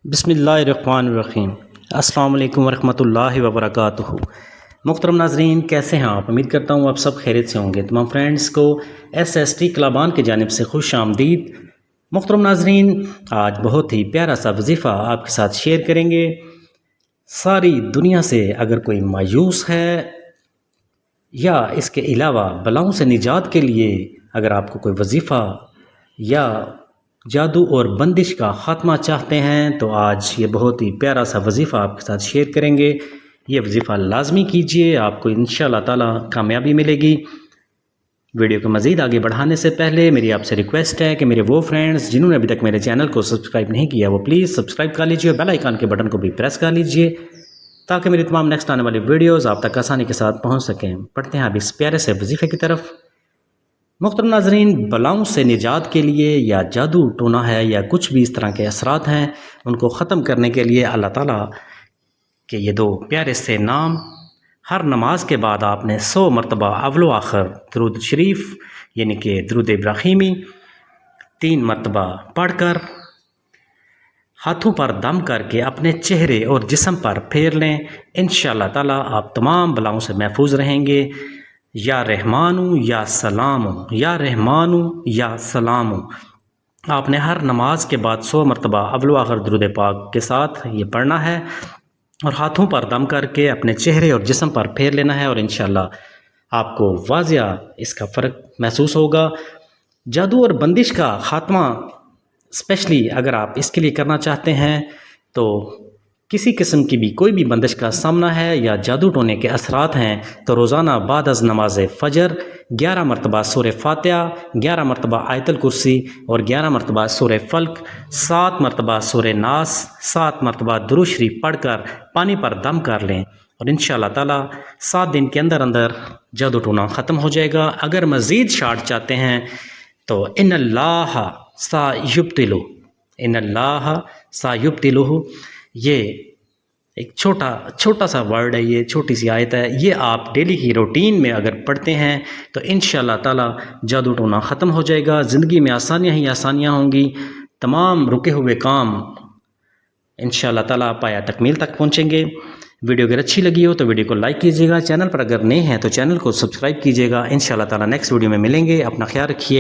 बिस्मिल्लाहिर्रहमानिर्रहीम। अस्सलाम वालेकुम वरहमतुल्लाहि वबरकातुहू। मुहतरम नाज़रीन, कैसे हैं आप? उम्मीद करता हूँ आप सब खैरियत से होंगे। तमाम फ्रेंड्स को SST क्लाबान की जानिब से खुश आमदीद। मुहतरम नाज़रीन, आज बहुत ही प्यारा सा वजीफ़ा आपके साथ शेयर करेंगे। सारी दुनिया से अगर कोई मायूस है या इसके अलावा बलाओं से निजात के लिए अगर आपको कोई वजीफ़ा या जादू और बंदिश का ख़ात्मा चाहते हैं तो आज ये बहुत ही प्यारा सा वजीफ़ा आपके साथ शेयर करेंगे। ये वजीफ़ा लाजमी कीजिए, आपको इंशाअल्लाह ताला कामयाबी मिलेगी। वीडियो को मज़ीद आगे बढ़ाने से पहले मेरी आपसे रिक्वेस्ट है कि मेरे वो फ्रेंड्स जिन्होंने अभी तक मेरे चैनल को सब्सक्राइब नहीं किया वो प्लीज़ सब्सक्राइब कर लीजिए और बेल आइकन के बटन को भी प्रेस कर लीजिए ताकि मेरी तमाम नेक्स्ट आने वाली वीडियोज़ आप तक आसानी के साथ पहुँच सकें। पढ़ते हैं अब इस प्यारे से वजीफ़े की तरफ। मुहतरम नाज़रीन, बलाओं से निजात के लिए या जादू टोना है या कुछ भी इस तरह के असरात हैं उनको ख़त्म करने के लिए अल्लाह ताला के ये दो प्यारे से नाम हर नमाज के बाद आपने 100 मरतबा अव्वल आखिर दरूद शरीफ यानी कि दरूद इब्राहिमी 3 मरतबा पढ़कर हाथों पर दम करके अपने चेहरे और जिस्म पर फेर लें। इंशाअल्लाह ताला आप तमाम बलाओं से महफूज रहेंगे। या रहमानु या सलामु, या रहमानु या सलामु। आपने हर नमाज के बाद 100 मरतबा अव्वल आखिर दरूद पाक के साथ ये पढ़ना है और हाथों पर दम करके अपने चेहरे और जिस्म पर फेर लेना है और इंशाअल्लाह आपको वाज़िया इसका फ़र्क महसूस होगा। जादू और बंदिश का ख़ात्मा स्पेशली अगर आप इसके लिए करना चाहते हैं तो किसी किस्म की भी कोई भी बंदिश का सामना है या जादू टोने के असरात हैं तो रोज़ाना बाद अज़ नमाज फ़जर 11 मरतबा सूरह फातिहा, 11 मरतबा आयतुल कुर्सी और 11 मरतबा सूरह फ़ल्क, 7 मरतबा सूरह नास, 7 मरतबा दुरूद शरीफ पढ़कर पानी पर दम कर लें और इंशाअल्लाह ताला 7 दिन के अंदर अंदर जादू टोना ख़त्म हो जाएगा। अगर मज़ीद शार्ट चाहते हैं तो इन्नल्लाह सायुब्तिलु, इन्नल्लाह सायुब्तिलुहु, ये एक छोटा सा वर्ड है, ये छोटी सी आयत है। ये आप डेली की रूटीन में अगर पढ़ते हैं तो इंशाअल्लाह ताला जादू टोना ख़त्म हो जाएगा। ज़िंदगी में आसानियाँ ही आसानियाँ होंगी, तमाम रुके हुए काम इंशाअल्लाह ताला पाया तकमील तक पहुँचेंगे। वीडियो अगर अच्छी लगी हो तो वीडियो को लाइक कीजिएगा, चैनल पर अगर नए हैं तो चैनल को सब्सक्राइब कीजिएगा। इंशाअल्लाह ताला नेक्स्ट वीडियो में मिलेंगे। अपना ख्याल रखिए।